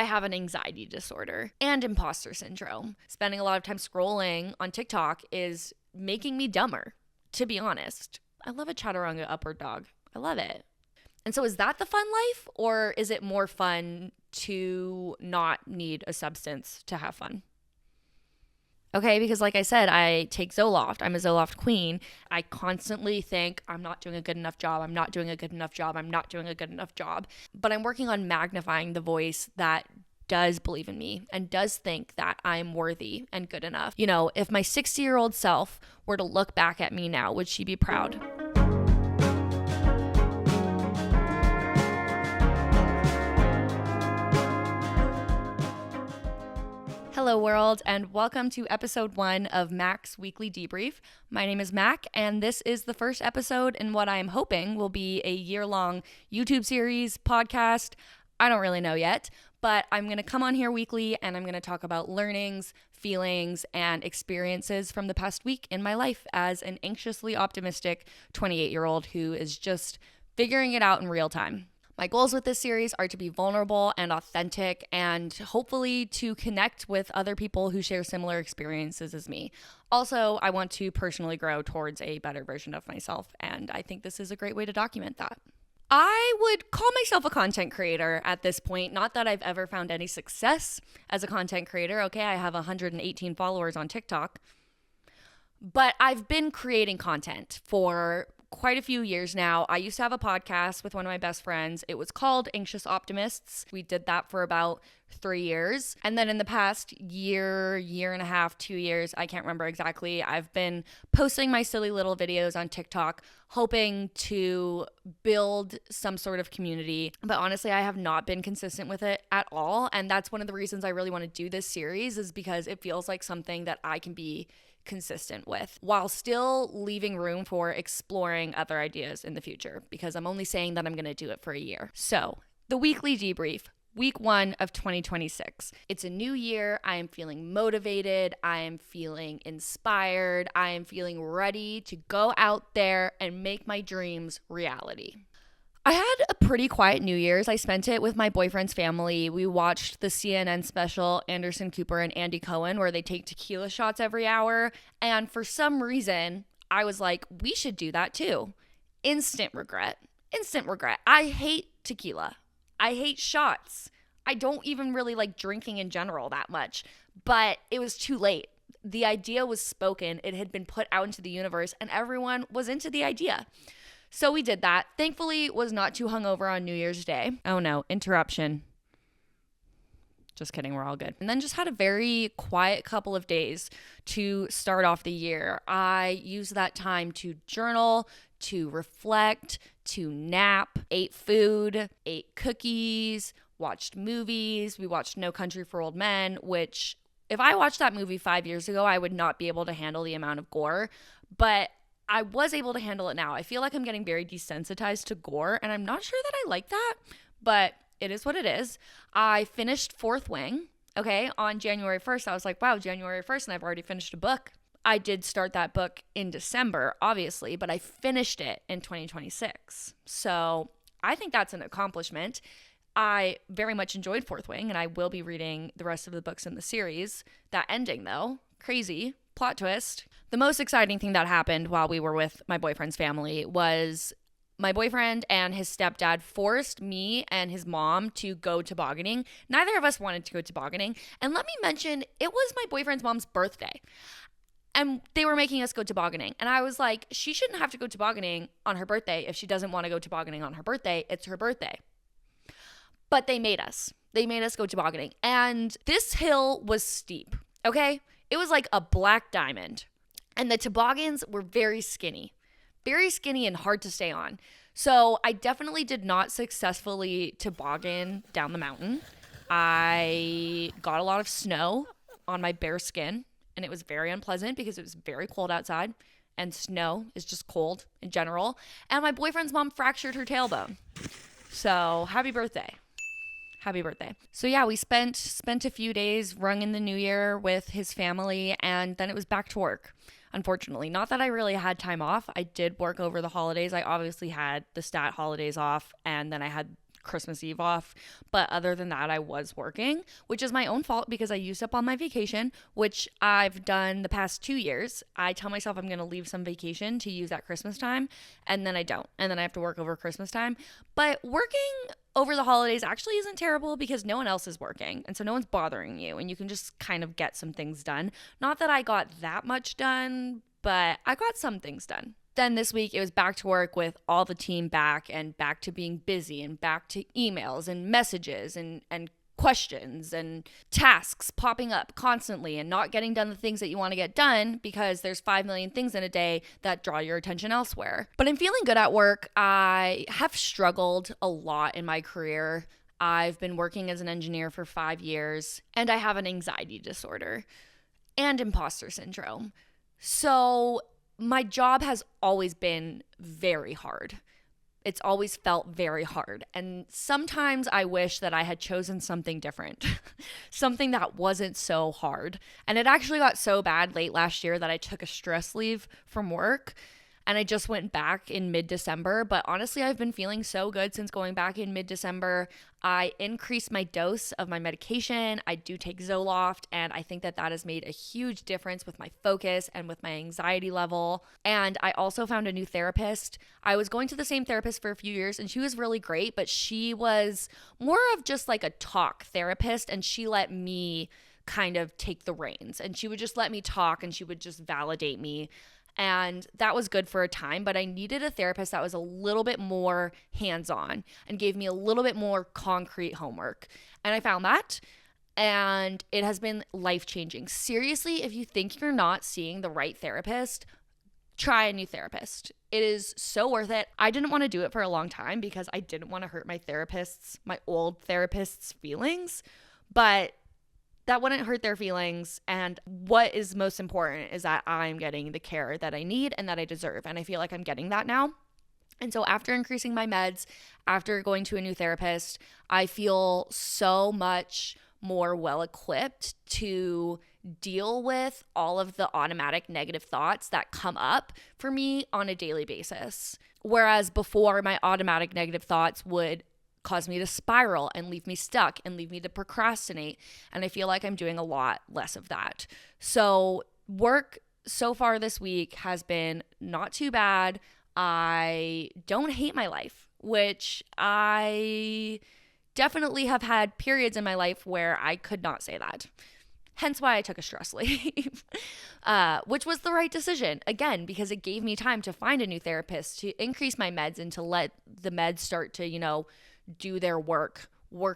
have an anxiety disorder and imposter syndrome. Spending a lot of time scrolling on TikTok is making me dumber, to be honest. I love a chaturanga upward dog. I love it. And so is that the fun life, or is it more fun to not need a substance to have fun? Okay, because like I said, I take Zoloft. I'm a Zoloft queen. I constantly think I'm not doing a good enough job. I'm not doing a good enough job. I'm not doing a good enough job. But I'm working on magnifying the voice that does believe in me and does think that I'm worthy and good enough. You know, if my 60-year-old self were to look back at me now, would she be proud? Hello world, and welcome to episode 1 of Mack's Weekly Debrief. My name is Mack, and this is the first episode in what I am hoping will be a year-long YouTube series, podcast. I don't really know yet, but I'm going to come on here weekly and I'm going to talk about learnings, feelings, and experiences from the past week in my life as an anxiously optimistic 28-year-old who is just figuring it out in real time. My goals with this series are to be vulnerable and authentic and hopefully to connect with other people who share similar experiences as me. Also, I want to personally grow towards a better version of myself, and I think this is a great way to document that. I would call myself a content creator at this point. Not that I've ever found any success as a content creator. Okay, I have 118 followers on TikTok. But I've been creating content for quite a few years now. I used to have a podcast with one of my best friends. It was called Anxious Optimists. We did that for about 3 years. And then in the past year and a half, 2 years, I can't remember exactly, I've been posting my silly little videos on TikTok, hoping to build some sort of community. But honestly, I have not been consistent with it at all. And that's one of the reasons I really want to do this series, is because it feels like something that I can be consistent with while still leaving room for exploring other ideas in the future, because I'm only saying that I'm going to do it for a year. So the weekly debrief, week 1 of 2026. It's a new year. I am feeling motivated. I am feeling inspired. I am feeling ready to go out there and make my dreams reality. I had a pretty quiet New Year's. I spent it with my boyfriend's family. We watched the CNN special, Anderson Cooper and Andy Cohen, where they take tequila shots every hour. And for some reason, I was like, we should do that too. Instant regret. Instant regret. I hate tequila. I hate shots. I don't even really like drinking in general that much. But it was too late. The idea was spoken. It had been put out into the universe, and everyone was into the idea. So we did that. Thankfully, was not too hungover on New Year's Day. Oh no, interruption. Just kidding, we're all good. And then just had a very quiet couple of days to start off the year. I used that time to journal, to reflect, to nap, ate food, ate cookies, watched movies. We watched No Country for Old Men, which if I watched that movie 5 years ago, I would not be able to handle the amount of gore. But I was able to handle it now. I feel like I'm getting very desensitized to gore, and I'm not sure that I like that, but it is what it is. I finished Fourth Wing, okay, on January 1st. I was like, wow, January 1st, and I've already finished a book. I did start that book in December, obviously, but I finished it in 2026. So I think that's an accomplishment. I very much enjoyed Fourth Wing, and I will be reading the rest of the books in the series. That ending, though, crazy. Plot twist. The most exciting thing that happened while we were with my boyfriend's family was my boyfriend and his stepdad forced me and his mom to go tobogganing. Neither of us wanted to go tobogganing. And let me mention, it was my boyfriend's mom's birthday. And they were making us go tobogganing. And I was like, she shouldn't have to go tobogganing on her birthday if she doesn't want to go tobogganing on her birthday. It's her birthday. But they made us. They made us go tobogganing. And this hill was steep, okay? It was like a black diamond. And the toboggans were very skinny and hard to stay on. So I definitely did not successfully toboggan down the mountain. I got a lot of snow on my bare skin, and it was very unpleasant because it was very cold outside, and snow is just cold in general. And my boyfriend's mom fractured her tailbone. So happy birthday. Happy birthday. So yeah, we spent a few days rung in the new year with his family, and then it was back to work, unfortunately. Not that I really had time off. I did work over the holidays. I obviously had the stat holidays off, and then I had Christmas Eve off. But other than that, I was working, which is my own fault because I used up all my vacation, which I've done the past 2 years. I tell myself I'm going to leave some vacation to use at Christmas time, and then I don't. And then I have to work over Christmas time. But working over the holidays actually isn't terrible because no one else is working. And so no one's bothering you, and you can just kind of get some things done. Not that I got that much done, but I got some things done. Then this week, it was back to work with all the team back and back to being busy and back to emails and messages and questions and tasks popping up constantly and not getting done the things that you want to get done because there's 5 million things in a day that draw your attention elsewhere. But I'm feeling good at work. I have struggled a lot in my career. I've been working as an engineer for 5 years, and I have an anxiety disorder and imposter syndrome. So my job has always been very hard. It's always felt very hard. And sometimes I wish that I had chosen something different, something that wasn't so hard. And it actually got so bad late last year that I took a stress leave from work. And I just went back in mid-December. But honestly, I've been feeling so good since going back in mid-December. I increased my dose of my medication. I do take Zoloft, and I think that that has made a huge difference with my focus and with my anxiety level. And I also found a new therapist. I was going to the same therapist for a few years, and she was really great, but she was more of just like a talk therapist, and she let me kind of take the reins. And she would just let me talk, and she would just validate me. And that was good for a time, but I needed a therapist that was a little bit more hands-on and gave me a little bit more concrete homework. And I found that, and it has been life-changing. Seriously, if you think you're not seeing the right therapist, try a new therapist. It is so worth it. I didn't want to do it for a long time because I didn't want to hurt my old therapist's feelings, but that wouldn't hurt their feelings. And what is most important is that I'm getting the care that I need and that I deserve. And I feel like I'm getting that now. And so after increasing my meds, after going to a new therapist, I feel so much more well equipped to deal with all of the automatic negative thoughts that come up for me on a daily basis. Whereas before, my automatic negative thoughts would cause me to spiral and leave me stuck and leave me to procrastinate. And I feel like I'm doing a lot less of that. So work so far this week has been not too bad. I don't hate my life, which I definitely have had periods in my life where I could not say that. Hence why I took a stress leave, which was the right decision, again, because it gave me time to find a new therapist, to increase my meds and to let the meds start to, do their work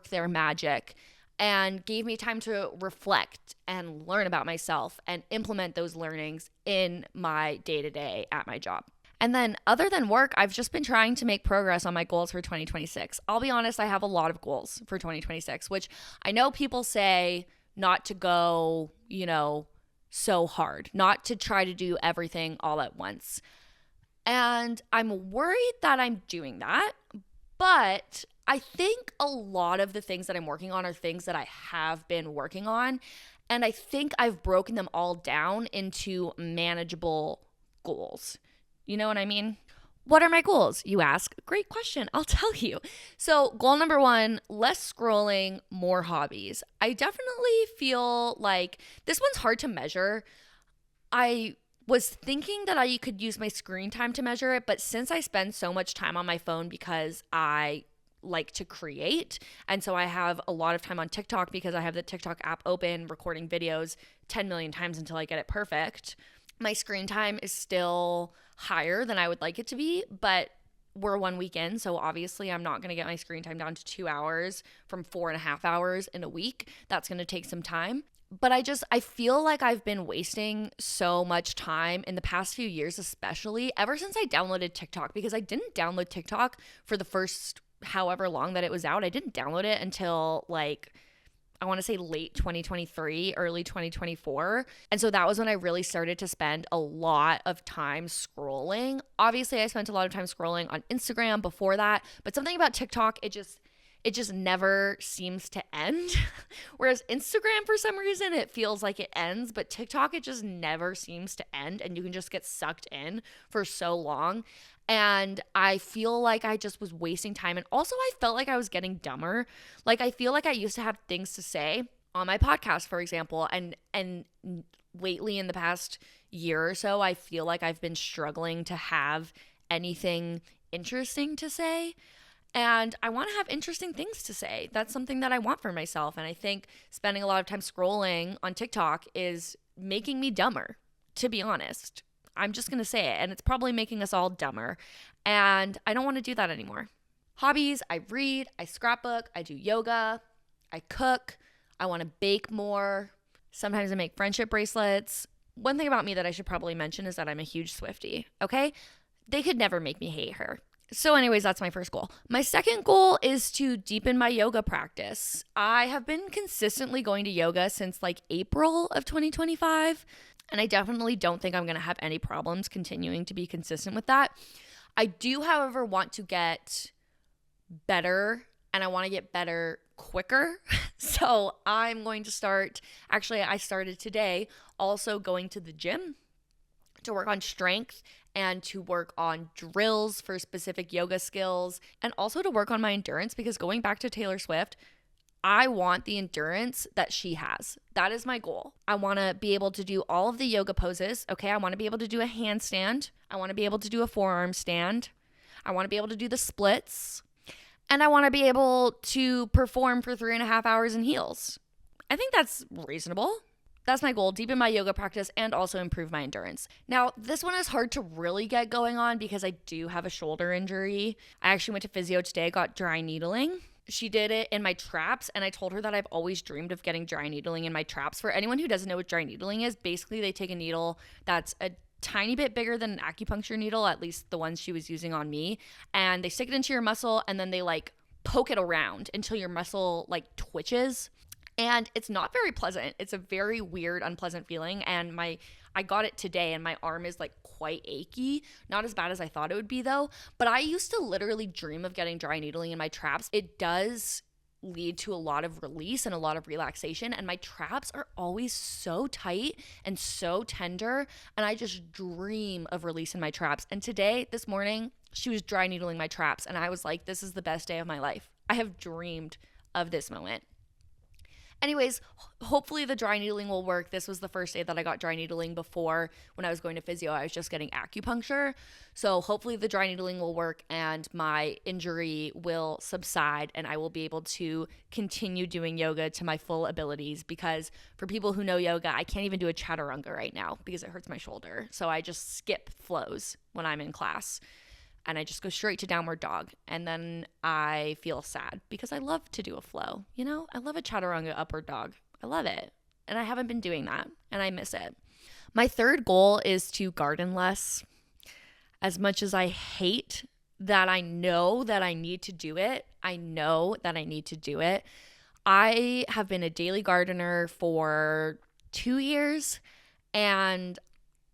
their magic, and gave me time to reflect and learn about myself and implement those learnings in my day-to-day at my job. And then other than work, I've just been trying to make progress on my goals for 2026. I'll be honest, I have a lot of goals for 2026, which I know people say not to go, so hard, not to try to do everything all at once. And I'm worried that I'm doing that, but I think a lot of the things that I'm working on are things that I have been working on, and I think I've broken them all down into manageable goals. You know what I mean? What are my goals, you ask? Great question. I'll tell you. So goal number 1, less scrolling, more hobbies. I definitely feel like this one's hard to measure. I was thinking that I could use my screen time to measure it, but since I spend so much time on my phone because I like to create, and so I have a lot of time on TikTok because I have the TikTok app open, recording videos 10 million times until I get it perfect, my screen time is still higher than I would like it to be, but we're 1 week in, so obviously I'm not going to get my screen time down to 2 hours from 4.5 hours in a week. That's going to take some time. But I feel like I've been wasting so much time in the past few years, especially ever since I downloaded TikTok, because I didn't download TikTok for the first however long that it was out. I didn't download it until I want to say late 2023, early 2024. And so that was when I really started to spend a lot of time scrolling. Obviously, I spent a lot of time scrolling on Instagram before that, but something about TikTok, it just never seems to end. Whereas Instagram, for some reason, it feels like it ends, but TikTok, it just never seems to end, and you can just get sucked in for so long. And I feel like I just was wasting time. And also, I felt like I was getting dumber. Like, I feel like I used to have things to say on my podcast, for example, and lately in the past year or so, I feel like I've been struggling to have anything interesting to say. And I want to have interesting things to say. That's something that I want for myself. And I think spending a lot of time scrolling on TikTok is making me dumber, to be honest. I'm just going to say it. And it's probably making us all dumber. And I don't want to do that anymore. Hobbies, I read, I scrapbook, I do yoga, I cook, I want to bake more. Sometimes I make friendship bracelets. One thing about me that I should probably mention is that I'm a huge Swiftie, okay? They could never make me hate her. So anyways, that's my first goal. My second goal is to deepen my yoga practice. I have been consistently going to yoga since like April of 2025, and I definitely don't think I'm going to have any problems continuing to be consistent with that. I do, however, want to get better, and I want to get better quicker. So I'm going to start, actually, I started today also going to the gym to work on strength and to work on drills for specific yoga skills, and also to work on my endurance, because going back to Taylor Swift, I want the endurance that she has. That is my goal. I want to be able to do all of the yoga poses. Okay, I want to be able to do a handstand. I want to be able to do a forearm stand. I want to be able to do the splits. And I want to be able to perform for 3.5 hours in heels. I think that's reasonable. That's my goal, deepen my yoga practice and also improve my endurance. Now, this one is hard to really get going on because I do have a shoulder injury. I actually went to physio today, I got dry needling. She did it in my traps, and I told her that I've always dreamed of getting dry needling in my traps. For anyone who doesn't know what dry needling is, basically they take a needle that's a tiny bit bigger than an acupuncture needle, at least the ones she was using on me, and they stick it into your muscle, and then they like poke it around until your muscle like twitches. And it's not very pleasant. It's a very weird, unpleasant feeling. And I got it today, and my arm is like quite achy. Not as bad as I thought it would be though. But I used to literally dream of getting dry needling in my traps. It does lead to a lot of release and a lot of relaxation. And my traps are always so tight and so tender. And I just dream of release in my traps. And today, this morning, she was dry needling my traps. And I was like, this is the best day of my life. I have dreamed of this moment. Anyways, hopefully the dry needling will work. This was the first day that I got dry needling. Before, when I was going to physio, I was just getting acupuncture. So hopefully the dry needling will work and my injury will subside and I will be able to continue doing yoga to my full abilities, because for people who know yoga, I can't even do a chaturanga right now because it hurts my shoulder. So I just skip flows when I'm in class. And I just go straight to downward dog. And then I feel sad because I love to do a flow. You know, I love a chaturanga upward dog. I love it. And I haven't been doing that. And I miss it. My third goal is to garden less. As much as I hate that, I know that I need to do it. I have been a daily gardener for 2 years. And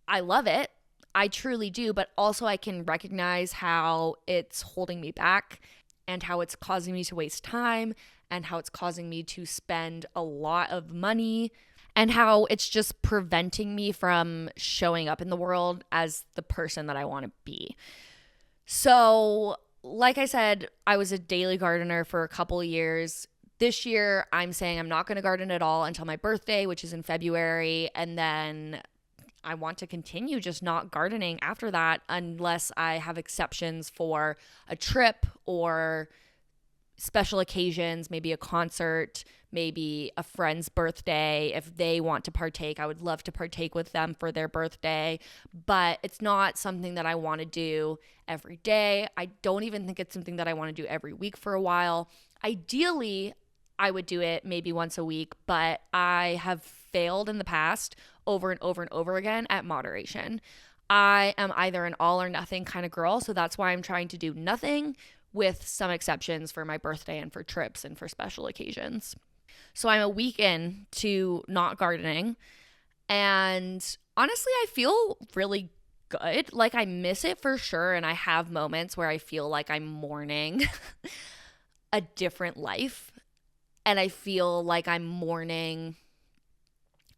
I love it. I truly do, but also I can recognize how it's holding me back and how it's causing me to waste time and how it's causing me to spend a lot of money and how it's just preventing me from showing up in the world as the person that I want to be. So, like I said, I was a daily gardener for a couple of years. This year, I'm saying I'm not going to garden at all until my birthday, which is in February, and then I want to continue just not gardening after that unless I have exceptions for a trip or special occasions, maybe a concert, maybe a friend's birthday. If they want to partake, I would love to partake with them for their birthday, but it's not something that I want to do every day. I don't even think it's something that I want to do every week for a while. Ideally, I would do it maybe once a week, but I have failed in the past over and over and over again at moderation. I am either an all or nothing kind of girl, so that's why I'm trying to do nothing, with some exceptions for my birthday and for trips and for special occasions. So I'm a week in to not gardening, and honestly, I feel really good. Like, I miss it for sure, and I have moments where I feel like I'm mourning a different life, and I feel like I'm mourning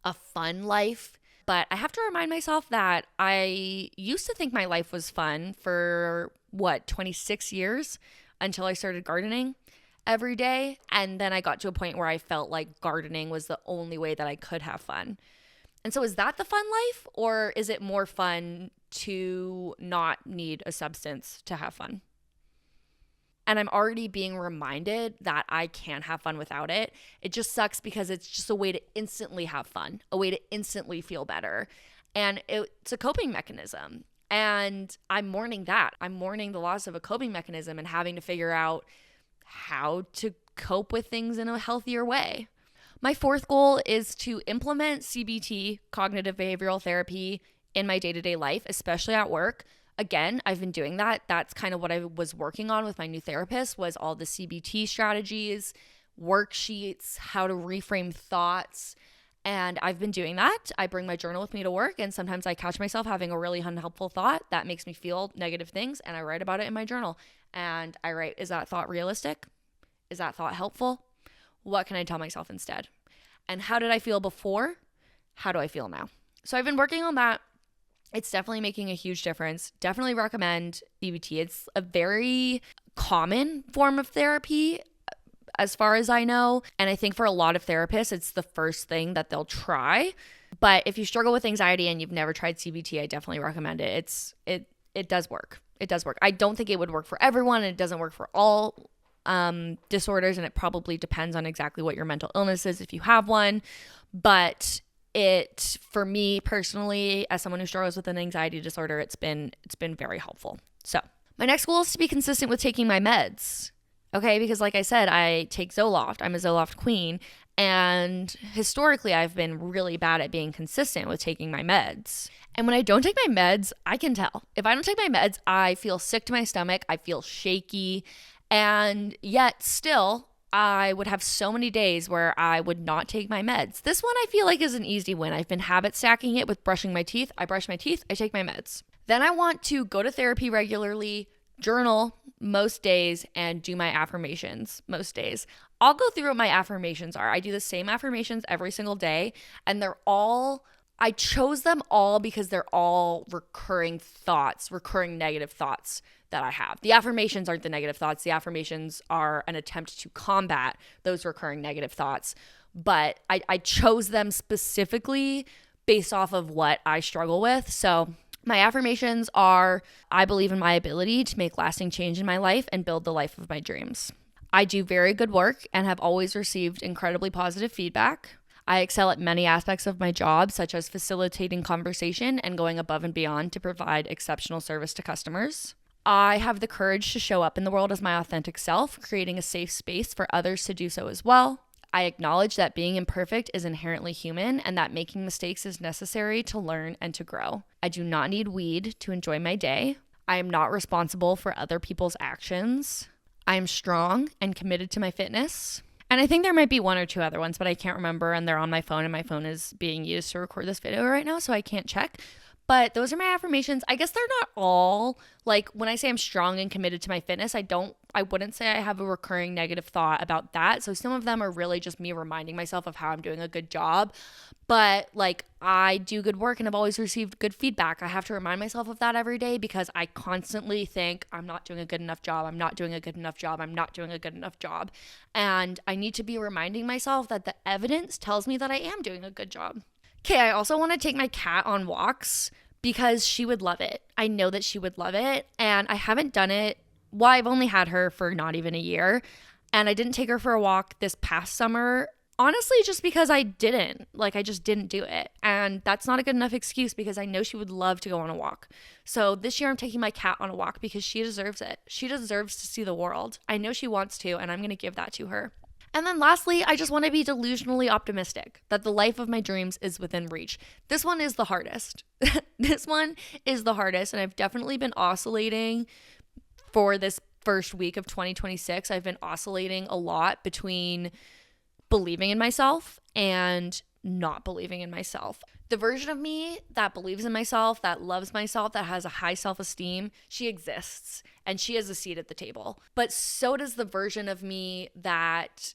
a fun life. But I have to remind myself that I used to think my life was fun for 26 years until I started gardening every day. And then I got to a point where I felt like gardening was the only way that I could have fun. And so is that the fun life, or is it more fun to not need a substance to have fun? And I'm already being reminded that I can have fun without it. It just sucks because it's just a way to instantly have fun, a way to instantly feel better. And it's a coping mechanism. And I'm mourning that. I'm mourning the loss of a coping mechanism and having to figure out how to cope with things in a healthier way. My fourth goal is to implement CBT, cognitive behavioral therapy, in my day-to-day life, especially at work. Again, I've been doing that. That's kind of what I was working on with my new therapist, was all the CBT strategies, worksheets, how to reframe thoughts. And I've been doing that. I bring my journal with me to work, and sometimes I catch myself having a really unhelpful thought that makes me feel negative things, and I write about it in my journal. And I write, is that thought realistic? Is that thought helpful? What can I tell myself instead? And how did I feel before? How do I feel now? So I've been working on that. It's definitely making a huge difference. Definitely recommend CBT. It's a very common form of therapy as far as I know. And I think for a lot of therapists, it's the first thing that they'll try. But if you struggle with anxiety and you've never tried CBT, I definitely recommend it. It does work. It does work. I don't think it would work for everyone, and it doesn't work for all disorders, and it probably depends on exactly what your mental illness is if you have one. But for me personally, as someone who struggles with an anxiety disorder, it's been very helpful. So my next goal is to be consistent with taking my meds. Okay, because like I said, I take Zoloft. I'm a Zoloft queen. And historically, I've been really bad at being consistent with taking my meds. And when I don't take my meds, I can tell. If I don't take my meds, I feel sick to my stomach. I feel shaky. And yet still, I would have so many days where I would not take my meds. This one I feel like is an easy win. I've been habit stacking it with brushing my teeth. I brush my teeth, I take my meds. Then I want to go to therapy regularly, journal most days, and do my affirmations most days. I'll go through what my affirmations are. I do the same affirmations every single day, and I chose them all because they're all recurring negative thoughts that I have. The affirmations aren't the negative thoughts. The affirmations are an attempt to combat those recurring negative thoughts. But I chose them specifically based off of what I struggle with. So my affirmations are, I believe in my ability to make lasting change in my life and build the life of my dreams. I do very good work and have always received incredibly positive feedback. I excel at many aspects of my job, such as facilitating conversation and going above and beyond to provide exceptional service to customers. I have the courage to show up in the world as my authentic self, creating a safe space for others to do so as well. I acknowledge that being imperfect is inherently human and that making mistakes is necessary to learn and to grow. I do not need weed to enjoy my day. I am not responsible for other people's actions. I am strong and committed to my fitness. And I think there might be one or two other ones, but I can't remember, and they're on my phone, and my phone is being used to record this video right now, so I can't check. But those are my affirmations. I guess they're not all, like when I say I'm strong and committed to my fitness, I wouldn't say I have a recurring negative thought about that. So some of them are really just me reminding myself of how I'm doing a good job. But like I do good work and have always received good feedback. I have to remind myself of that every day because I constantly think I'm not doing a good enough job. I'm not doing a good enough job. I'm not doing a good enough job. And I need to be reminding myself that the evidence tells me that I am doing a good job. Okay, I also want to take my cat on walks because she would love it. I know that she would love it. And I haven't done it. Well, I've only had her for not even a year. And I didn't take her for a walk this past summer. Honestly, just because I just didn't do it. And that's not a good enough excuse because I know she would love to go on a walk. So this year I'm taking my cat on a walk because she deserves it. She deserves to see the world. I know she wants to, and I'm going to give that to her. And then lastly, I just want to be delusionally optimistic that the life of my dreams is within reach. This one is the hardest. This one is the hardest, and I've definitely been oscillating for this first week of 2026. I've been oscillating a lot between believing in myself and not believing in myself. The version of me that believes in myself, that loves myself, that has a high self-esteem, she exists and she has a seat at the table. But so does the version of me that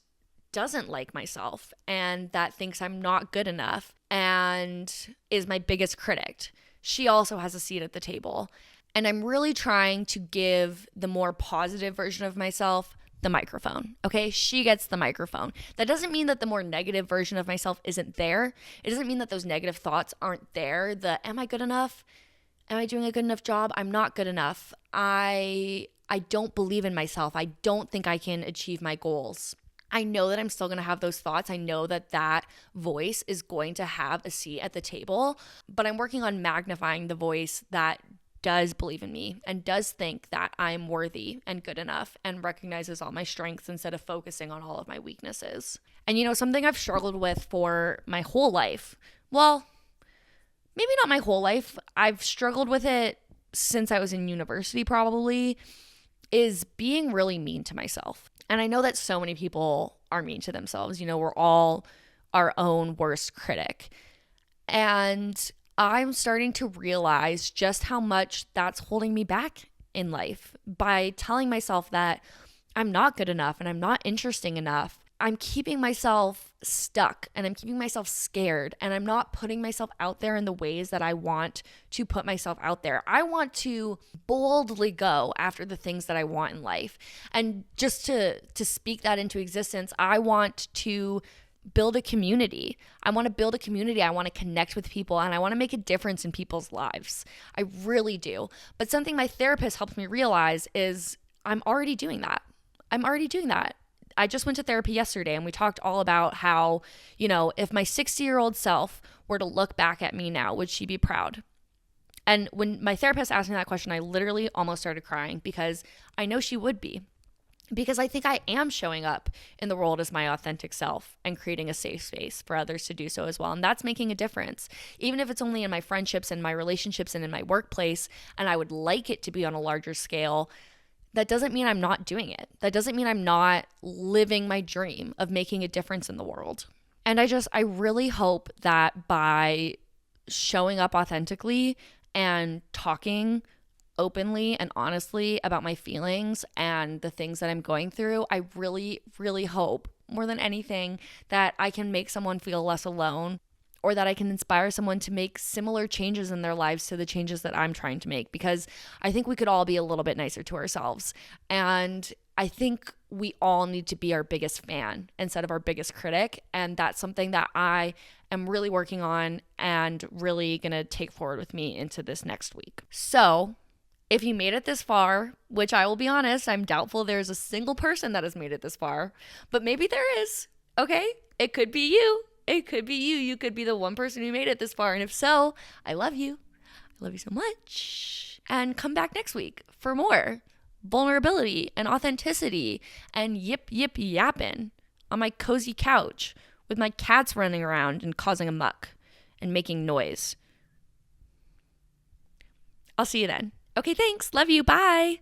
doesn't like myself and that thinks I'm not good enough and is my biggest critic. She also has a seat at the table. And I'm really trying to give the more positive version of myself the microphone, okay? She gets the microphone. That doesn't mean that the more negative version of myself isn't there. It doesn't mean that those negative thoughts aren't there. Am I good enough? Am I doing a good enough job? I'm not good enough. I don't believe in myself. I don't think I can achieve my goals. I know that I'm still going to have those thoughts. I know that that voice is going to have a seat at the table, but I'm working on magnifying the voice that does believe in me and does think that I'm worthy and good enough and recognizes all my strengths instead of focusing on all of my weaknesses. And something I've struggled with for my whole life, well, maybe not my whole life, I've struggled with it since I was in university probably, is being really mean to myself. And I know that so many people are mean to themselves. We're all our own worst critic. And I'm starting to realize just how much that's holding me back in life by telling myself that I'm not good enough and I'm not interesting enough. I'm keeping myself stuck and I'm keeping myself scared and I'm not putting myself out there in the ways that I want to put myself out there. I want to boldly go after the things that I want in life. And just to speak that into existence, I want to build a community. I want to build a community. I want to connect with people and I want to make a difference in people's lives. I really do. But something my therapist helped me realize is I'm already doing that. I just went to therapy yesterday and we talked all about how, if my 60-year-old self were to look back at me now, would she be proud? And when my therapist asked me that question, I literally almost started crying because I know she would be. Because I think I am showing up in the world as my authentic self and creating a safe space for others to do so as well. And that's making a difference, even if it's only in my friendships and my relationships and in my workplace. And I would like it to be on a larger scale. That doesn't mean I'm not doing it. That doesn't mean I'm not living my dream of making a difference in the world. And I really hope that by showing up authentically and talking openly and honestly about my feelings and the things that I'm going through, I really, really hope more than anything that I can make someone feel less alone or that I can inspire someone to make similar changes in their lives to the changes that I'm trying to make, because I think we could all be a little bit nicer to ourselves. And I think we all need to be our biggest fan instead of our biggest critic. And that's something that I am really working on and really going to take forward with me into this next week. So if you made it this far, which I will be honest, I'm doubtful there's a single person that has made it this far, but maybe there is, okay? It could be you. It could be you. You could be the one person who made it this far. And if so, I love you. I love you so much. And come back next week for more vulnerability and authenticity and yip yapping on my cozy couch with my cats running around and causing a muck and making noise. I'll see you then. Okay, thanks. Love you. Bye.